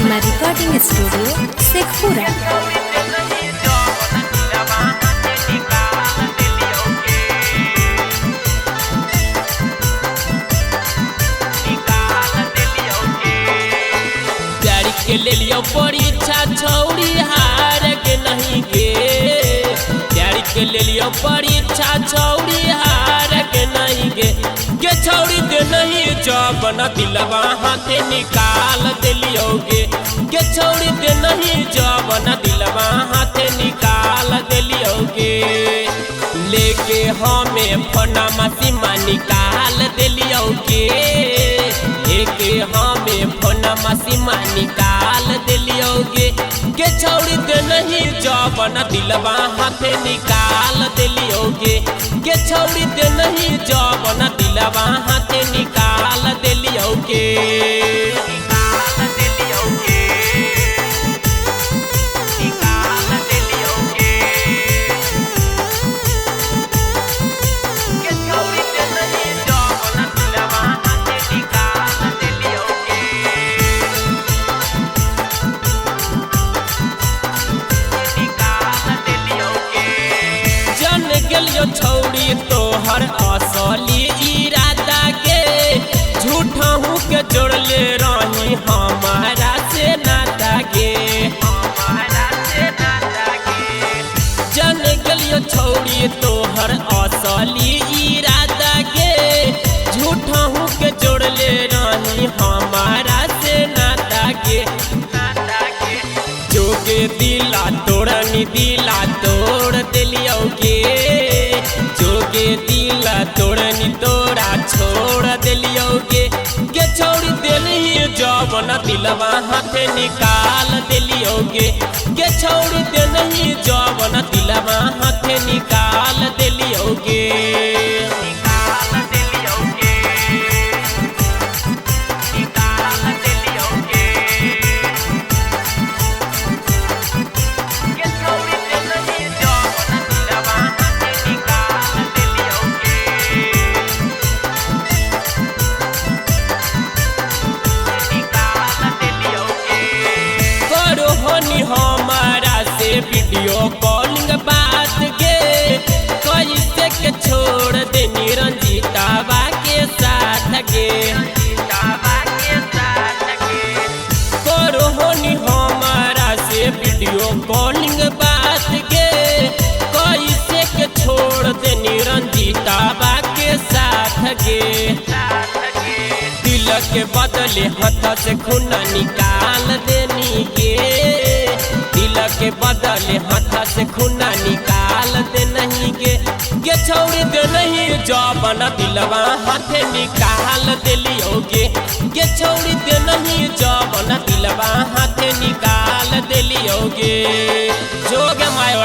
मासीमा recording studio Sheikhpura. के ले लियो परीक्षा छौड़ी हार के नहीं गे, प्यारी के ले लियो परीक्षा छौड़ी हार के नहीं गे, के छौड़ी दे नहीं जबन दिलवा हाथे निकाल दिलियोगे, के छौड़ी दे नहीं जबन दिलवा हाथे निकाल दिलियोगे, लेके हमें फोना मासीमा निकाल दिलियोगे, लेके हमें फोना मासीमा निकाल दिलियोगे, के छौड़ी दे नहीं जबन दिलवा हाथे निकाल दिलियोगे, के छौड़ी दे नहीं जबन दिलवा हाथे निकाल दिलियोगे। छौड़ी तोहर असली इरादा के झूठा हूँ के जोड़ले रही हमारा से नाता के, जन गलियो छौड़ी तोहर असली इरादा के झूठा हूँ के जोड़ले रही हमारा से नाता के, जोगे दिला तोड़नी दिला तोड़ दिलियोगे, जोगे दिला तोड़नी तोड़ा छोड़ दिलियोगे, के छोड़ दिली जबन दिलवा हाथे निकाल दिलियोगे, के छोड़ दिली जबन दिलवा हाथे निकाल दिलियोगे। हमारा से वीडियो कॉलिंग बात के कैसे के छोड़ दे रंजीतावा के साथ गे, करो होनी हमारा से वीडियो कॉलिंग बात के कैसे के छोड़ दे रंजीतावा के साथ गे, दिल के बदले हाथ से खून निकाल देनी गे, दिल के बदले हाथ से खून निकाल दे नहीं गे, के छौड़ी दे नहीं जबन दिलवा हाथे निकाल दिलियोगे, के छौड़ी दे नहीं जबन दिलवा हाथे निकाल दिलियोगे। जोगे मायो